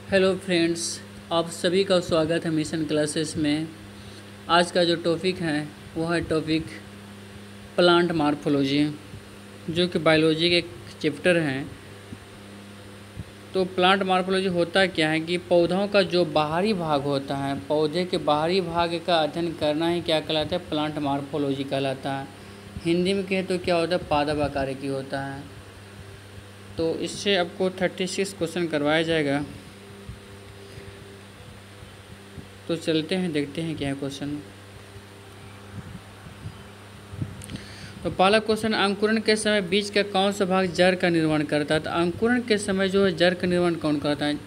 Hello friends, आप सभी का स्वागत है मिशन क्लासेस में। आज का जो टॉपिक है वो है टॉपिक प्लांट मॉर्फोलॉजी, जो कि बायोलॉजी के एक चैप्टर हैं। तो प्लांट मॉर्फोलॉजी होता क्या है कि पौधों का जो बाहरी भाग होता है, पौधे के बाहरी भाग का अध्ययन करना ही क्या कहलाता है, प्लांट मॉर्फोलॉजी कहलाता है। हिंदी में कहें तो क्या होता है, पादप आकारिकी होता है। तो इससे आपको 36 क्वेश्चन करवाया जाएगा। तो चलते हैं, देखते हैं क्या है क्वेश्चन। तो पहला क्वेश्चन, अंकुरण के समय बीज का कौन सा भाग जड़ का निर्माण करता है। तो अंकुरण के समय जो है जड़ का निर्माण कौन करता है।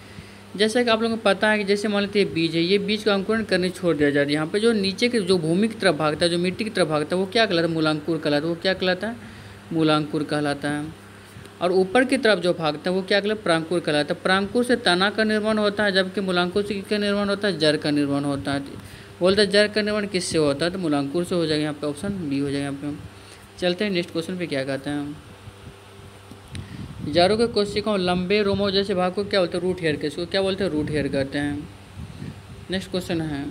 जैसे कि आप लोगों को पता है कि जैसे मान लेते हैं बीज है, ये बीज का अंकुरण करने छोड़ दिया जाता है। यहाँ पे जो नीचे के जो भूमि की तरफ भागता है, जो मिट्टी की तरफ भागता है, वो क्या कहलाता है, मूलांकुर कहलाता है। वो क्या कहलाता है, मूलांकुर कहलाता है। और ऊपर की तरफ जो भागता है वो क्या कहलाता है, प्रांकुर कहलाता है। प्रांकुर से तना का निर्माण होता है, जबकि मूलांकुर से किसका निर्माण होता है, जड़ का निर्माण होता है। बोलते हैं जड़ का निर्माण किससे होता है, तो मूलांकुर से हो जाएगा। यहाँ पे ऑप्शन बी हो जाएगा। यहाँ पे चलते हैं नेक्स्ट क्वेश्चन पे। क्या कहते हैं, जड़ों के कोशिकाओं लंबे रोमों जैसे भाग को क्या बोलते हैं, रूट हेयर के, इसको क्या बोलते हैं, रूट हेयर कहते हैं। नेक्स्ट क्वेश्चन है,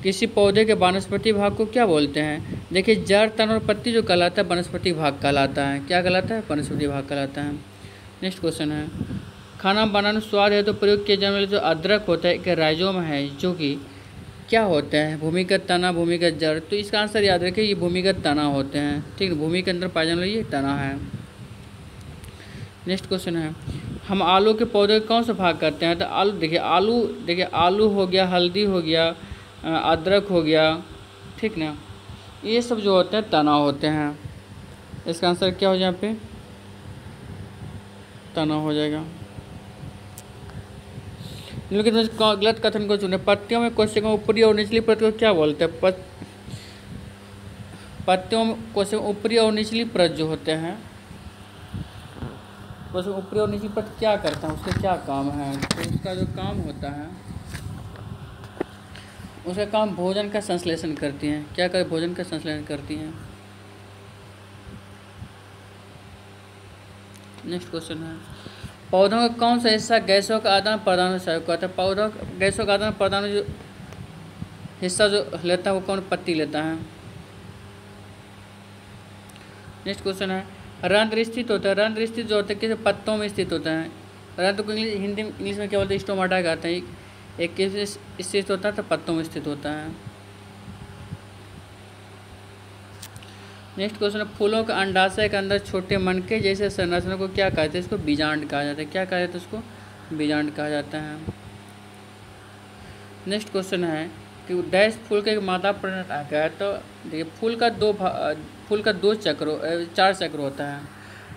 किसी पौधे के वानस्पतिक भाग को क्या बोलते हैं। देखिए, जड़, तन और पत्ती जो कहलाता है वनस्पतिक भाग कहलाता है। क्या कहलाता है, वनस्पतिक भाग कहलाता है। नेक्स्ट क्वेश्चन है, खाना बनाने स्वाद है तो प्रयोग किए जाने वाले जो अदरक होता है एक राइजोम है, जो कि क्या होता है, भूमिगत तना, भूमिगत जड़। तो इसका आंसर याद रखिए, ये भूमिगत तना होते हैं। ठीक है, भूमि के अंदर पाए जाने वाले ये तना है। नेक्स्ट क्वेश्चन है, हम आलू के पौधे का कौन सा भाग करते हैं। तो देखिए आलू हो गया, हल्दी हो गया, अदरक हो गया, ठीक ना, ये सब जो होते हैं तना होते हैं। इसका आंसर क्या हो जाए, यहाँ पे तना हो जाएगा। लेकिन गलत कथन को चुने। पत्तियों में कोशिकाओं ऊपरी और निचली परत को क्या बोलते हैं। पत्तियों में कोशिकाओं ऊपरी और निचली परत जो होते हैं, कोशिकाओं ऊपरी और निचली परत क्या करता है, उसका क्या काम है। तो उसका जो काम होता है, उसका काम भोजन का संश्लेषण करती हैं। क्या कर, भोजन का संश्लेषण करती हैं। नेक्स्ट क्वेश्चन है, पौधों का कौन सा हिस्सा गैसों का आदान प्रदान में सहयोग करता है। पौधों गैसों का आदान प्रदान में जो हिस्सा जो लेता है वो कौन, पत्ती लेता है। नेक्स्ट क्वेश्चन है, रंध्र स्थित होता है। रंध्र स्थित जो होता है किसी पत्तों में स्थित होता है। रंध्र को इंग्लिश में क्या बोलते हैं, स्टोमाटा कहते हैं। एक किस स्थित होता है, तो पत्तों में स्थित होता है। नेक्स्ट क्वेश्चन है, फूलों का अंडाशय के अंदर छोटे मनके जैसे संरचना को क्या कहते हैं। इसको बीजांड कहा जाता है। क्या कहा जाता है, उसको बीजांड कहा जाता है। नेक्स्ट क्वेश्चन है कि डैश फूल का एक मादा परिणत आकार है। तो देखिए, फूल का चार चक्र होता है।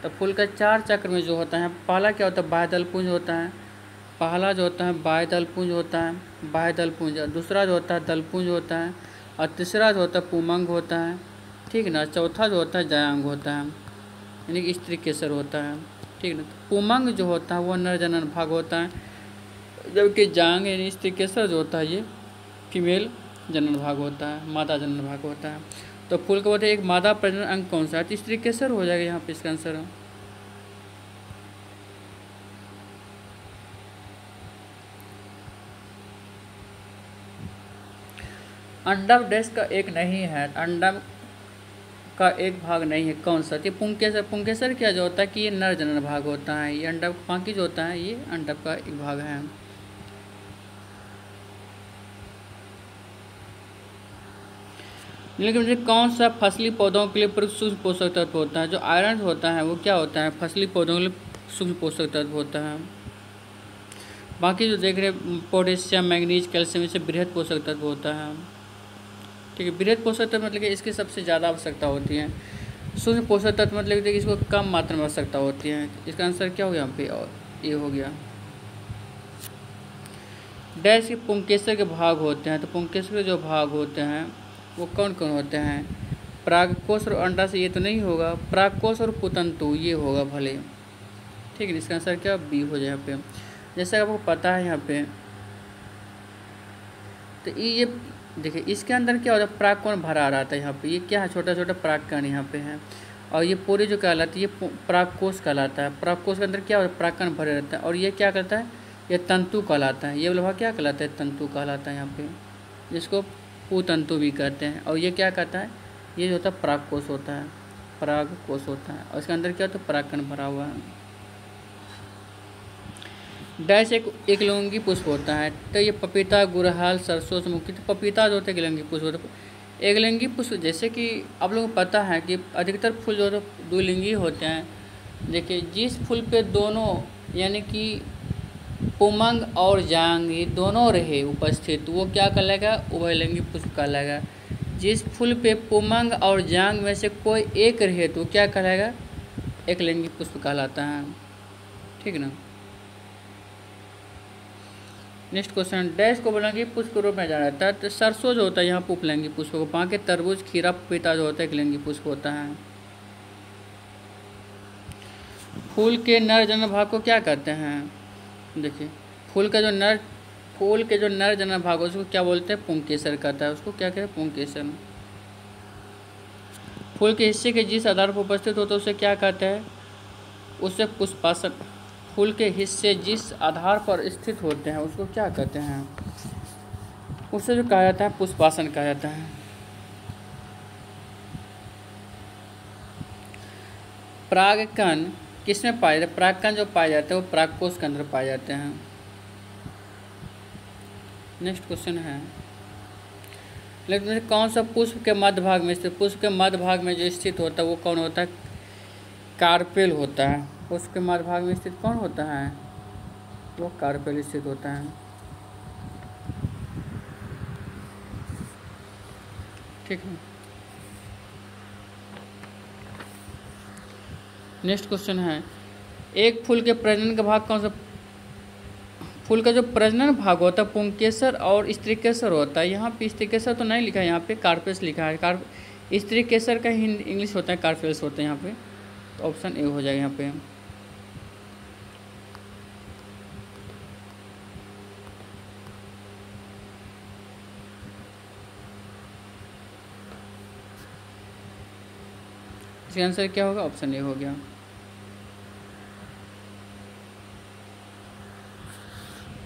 तो फूल का चार चक्र में जो होता है, पहला क्या होता है, बाह्य पुंज होता है। पहला जो होता है बाह्य पुंज होता है, बाह्य पुंज। दूसरा जो होता है दलपुंज होता है। और तीसरा जो होता है पुमंग होता है। ठीक ना। चौथा जो होता है जयांग होता है, यानी कि स्त्री केसर होता है। ठीक ना। तो पुमंग जो होता है वो नर जनन भाग होता है, जबकि जांग यानी स्त्री केसर जो होता है ये फीमेल जनन भाग होता है, मादा जनन भाग होता है। तो फूल का बोलते हैं एक मादा प्रजनन अंग कौन सा है, तो स्त्री केसर हो जाएगा यहाँ पे इसका आंसर। अंडम डैश का एक नहीं है, अंडम का एक भाग नहीं है, कौन सा। ये पुंकेसर। पुंकेसर क्या जो होता है कि ये नर जनन भाग होता है। ये अंडम, बाकी जो होता है ये अंडम का एक भाग है। लेकिन कौन सा फसली पौधों के लिए प्रयुक्त सूक्ष्म पोषक तत्व होता है। जो आयरन होता है वो क्या होता है, फसली पौधों के लिए सूक्ष्म पोषक तत्व होता है। बाकी जो देख रहे हैं पोटेशियम, मैग्नीज, कैल्शियम, इससे बृहद पोषक तत्व होता है। ठीक है, बृहद पोषक तत्व मतलब कि इसकी सबसे ज़्यादा आवश्यकता होती है। सूक्ष्म पोषक तत्व मतलब कि इसको कम मात्रा में आवश्यकता होती है। इसका आंसर क्या हो गया यहाँ पे, और ये हो गया। डैश के पुंकेसर के भाग होते हैं। तो पुंकेसर के जो भाग होते हैं वो कौन कौन होते हैं, परागकोश और अंडा से ये तो नहीं होगा, परागकोश और पुतंतु ये होगा भले। ठीक है, इसका आंसर क्या, बी हो जाए यहाँ पे। जैसे आपको पता है यहाँ पे, तो ये देखिए इसके अंदर क्या होता है, परागकण भरा रहता है। यहाँ पे ये क्या है, छोटा छोटा परागकण यहाँ पे है। और ये पूरी जो कहलाती है ये परागकोश कहलाता है। परागकोश के अंदर क्या होता है, परागकण भरे रहता है। और ये क्या करता है, ये तंतु कहलाता है। ये वाला भाग क्या कहलाता है? तंतु कहलाता है यहाँ पे, जिसको पुतंतु भी कहते हैं। और ये क्या कहता है? ये जो होता है परागकोश होता है, परागकोश होता है, और इसके अंदर क्या होता है? परागकण भरा हुआ है। डैश एक एकलिंगी पुष्प होता है। तो ये पपीता, गुड़हल, सरसों, सूरजमुखी, तो पपीता जो होता है एकलिंगी पुष्प होता है। एकलिंगी पुष्प जैसे कि आप लोगों को पता है कि अधिकतर फूल जो द्विलिंगी होते हैं। देखिए, जिस फूल पे दोनों यानी कि पुमंग और जांग ये दोनों रहे उपस्थित, वो क्या कहलाएगा? उभयलिंगी पुष्प कहलाएगा। जिस फूल पे पुमंग और जांग में से कोई एक रहे तो क्या कहलाएगा? एकलिंगी पुष्प कहलाता है। ठीक ना। नेक्स्ट क्वेश्चन, डैश को बोलेंगे पुष्प के रूप में जाना जाता है। तो सरसों जो होता है यहाँ पे उपलिंगी पुष्प को, बाकी तरबूज, खीरा, पपीता जो होता है एकलिंगी पुष्प होता है। फूल के नर जनन भाग को क्या कहते हैं? देखिए, फूल के जो नर जनन भाग उसको क्या बोलते हैं? पुंकेसर कहता है। उसको क्या कहते हैं? पुंकेसर। फूल के हिस्से के जिस आधार पर उपस्थित होता है उसे क्या कहते हैं? उसे पुष्पासन। फूल के हिस्से जिस आधार पर स्थित होते हैं उसको क्या कहते हैं? उसे जो कहा जाता है पुष्पासन कहा जाता है। परागकण किसमें पाए जाते हैं? परागकण जो पाए जाते हैं वो परागकोश के अंदर पाए जाते हैं। नेक्स्ट क्वेश्चन है, लेकिन कौन सा पुष्प के मध्य भाग में स्थित? पुष्प के मध्य भाग में जो स्थित होता है वो कौन होता है? कार्पेल होता है। पुष्प के मध्य भाग में स्थित कौन होता है? वो कार्पेल स्थित होता है। ठीक है। नेक्स्ट क्वेश्चन है, एक फूल के प्रजनन का भाग कौन सा? फूल का जो प्रजनन भाग होता है पुंकेसर और स्त्रीकेसर होता है। यहाँ पे स्त्रीकेसर तो नहीं लिखा है, यहाँ पे कार्पेस लिखा है। स्त्रीकेसर का इंग्लिश होता है कार्पेल्स होता है यहाँ पे। तो ऑप्शन ए हो जाएगा यहाँ पे। इसका आंसर क्या होगा? ऑप्शन ए हो गया।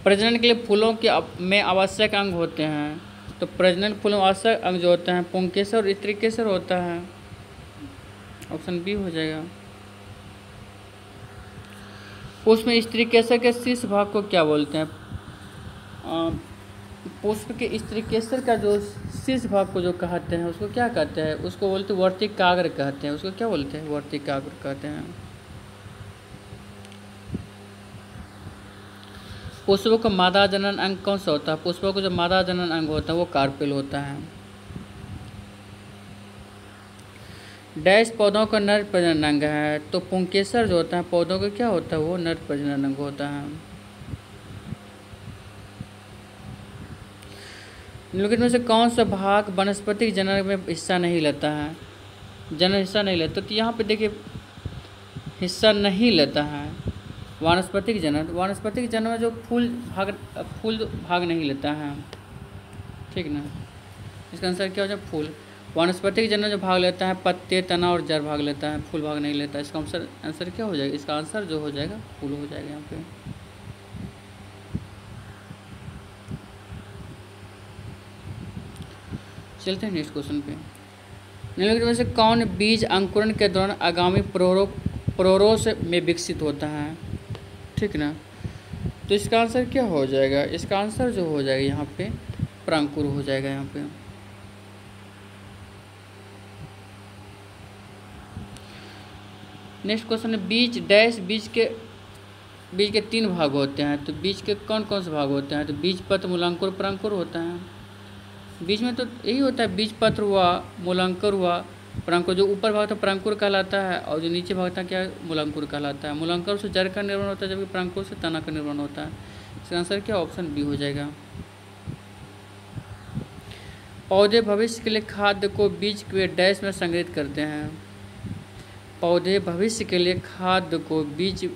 प्रजनन के लिए फूलों के में आवश्यक अंग होते हैं। तो प्रजनन फूलों में आवश्यक अंग जो होते हैं पुंकेसर और स्त्रीकेसर होता है। ऑप्शन बी हो जाएगा। पुष्प में स्त्रीकेसर के शीर्ष भाग को क्या बोलते हैं? पुष्प के स्त्रीकेसर का जो शीर्ष भाग को जो कहते हैं उसको क्या कहते हैं? उसको बोलते हैं वर्तिकाग्र कहते हैं। उसको क्या बोलते हैं? वर्तिकाग्र कहते हैं। पुष्पों का मादा जनन अंग कौन सा होता है? पुष्पों का जो मादा जनन अंग होता है वो कार्पेल होता है। डैश पौधों का नर प्रजनन अंग है। तो पुंकेसर जो होता है पौधों का क्या होता है? वो नर प्रजनन अंग होता है। निम्नलिखित में से कौन सा भाग वनस्पतिक जनन में हिस्सा नहीं लेता है? जनन हिस्सा नहीं लेता। तो यहाँ पे देखिए हिस्सा नहीं लेता है वानस्पतिक जनन में जो फूल भाग नहीं लेता है। ठीक ना। इसका आंसर क्या हो जाए? फूल। वानस्पतिक जनन जो भाग लेता है पत्ते, तना और जड़ भाग लेता है, फूल भाग नहीं लेता। इसका आंसर क्या हो जाएगा? इसका आंसर जो हो जाएगा फूल हो जाएगा यहाँ पे। चलते हैं नेक्स्ट क्वेश्चन पे। निम्नलिखित में से कौन बीज अंकुरण के दौरान आगामी प्रोरोस में विकसित होता है? ठीक ना। तो इसका आंसर क्या हो जाएगा? इसका आंसर जो हो जाएगा यहाँ पे प्रांकुर हो जाएगा यहाँ पे। नेक्स्ट क्वेश्चन है, बीज के 3 भाग होते हैं। तो बीज के कौन कौन से भाग होते हैं? तो बीज पत्र, मूलांकुर, प्रांकुर होता है। बीज में तो यही होता है, बीज पत्र हुआ, मूलांकुर हुआ, प्रांकुर। जो ऊपर भाग था प्रांकुर कहलाता है और जो नीचे भाग था क्या? मूलांकुर कहलाता है। मूलांकुर से जड़ का निर्माण होता है जबकि प्रांकुर से तना का निर्माण होता है। इसका आंसर क्या? ऑप्शन बी हो जाएगा। पौधे भविष्य के लिए खाद्य को बीज के डैश में संग्रहित करते हैं। पौधे भविष्य के लिए खाद्य को बीज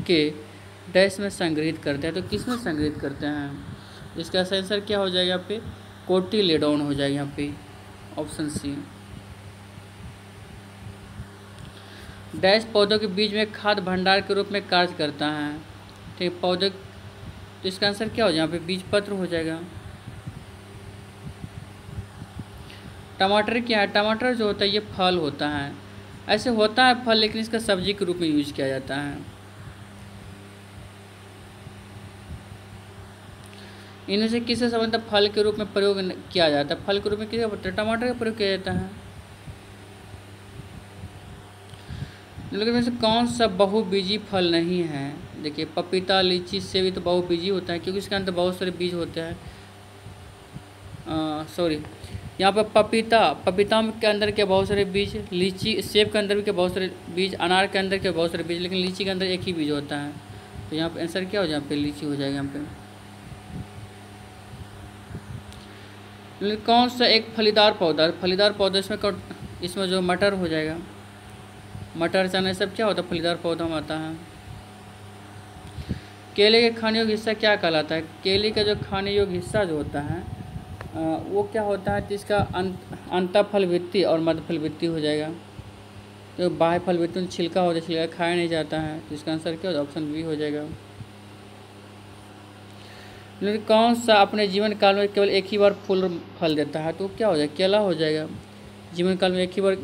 के डैश में संग्रहित करते हैं। तो किस में संग्रहित करते हैं? इसका आंसर क्या हो जाएगा? यहाँ पे कोटिलेडोन हो जाएगा यहाँ पे। Option C. डैश पौधों के बीज में खाद्य भंडार के रूप में कार्य करता है। ठीक, तो इसका आंसर क्या हो जाएगा? यहाँ पे बीज पत्र हो जाएगा। टमाटर क्या है? टमाटर जो होता है ये फल होता है। ऐसे होता है फल, लेकिन इसका सब्जी के रूप में यूज किया जाता है। इनमें से किससे संबंधित फल के रूप में प्रयोग किया जाता है? फल के रूप में किसका? टमाटर का प्रयोग किया जाता है। लेकिन में से कौन सा बहुबीजी फल नहीं है? देखिए पपीता, लीची, सेब ये तो बहुबीजी होता है क्योंकि इसके अंदर बहुत सारे बीज होते हैं। सॉरी, यहाँ पर पपीता के अंदर के बहुत सारे बीज, लीची, सेब के अंदर भी के बहुत सारे बीज, अनार के अंदर के बहुत सारे बीज, लेकिन लीची के अंदर एक ही बीज होता है। तो यहाँ पे आंसर क्या हो जाए? यहाँ पे लीची हो जाएगा। यहाँ पे कौन सा एक फलीदार पौधा इसमें जो मटर हो जाएगा। मटर, चना सब क्या होता है? फलीदार पौधा में आता है। केले के खाने योग्य हिस्सा क्या कहलाता है? केले का जो खाने योग्य हिस्सा जो होता है वो क्या होता है? जिसका अंतःफल भित्ति और मध्यफल भित्ति हो जाएगा। तो बाह्य फल भित्ति में छिलका होता है, छिलका खाया नहीं जाता है। तो इसका आंसर क्या होगा? ऑप्शन बी हो जाएगा। लेकिन कौन सा अपने जीवन काल में केवल एक ही बार फल देता है? तो क्या हो जाएगा? केला हो जाएगा। जीवन काल में एक ही बार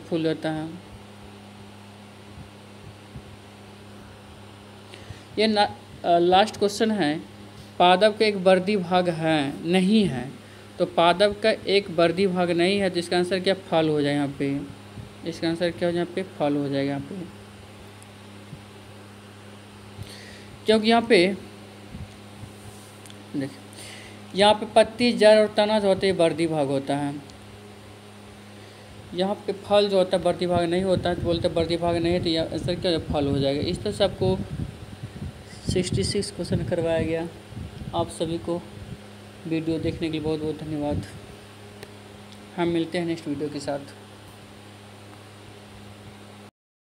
फूल देता है। ये लास्ट क्वेश्चन है। पादप का एक वर्दी भाग है, नहीं है। तो पादप का एक वर्दी भाग नहीं है, तो इसका आंसर क्या? फल हो जाएगा। यहाँ पे इसका आंसर क्या हो जाएगा? यहाँ पे फल हो जाएगा। यहाँ पे क्योंकि यहाँ पे देखिए, यहाँ पे पत्ती, जड़ और तना जो होते हैं वर्दी भाग होता है। यहाँ पे फल जो होता है वर्दी भाग नहीं होता है, तो बोलते हैं वर्दी भाग नहीं है, तो यह आंसर क्या हो जाएगा? फल हो जाएगा। इस तरह से आपको 66 क्वेश्चन करवाया गया। आप सभी को वीडियो देखने के लिए बहुत बहुत धन्यवाद। हम मिलते हैं नेक्स्ट वीडियो के साथ।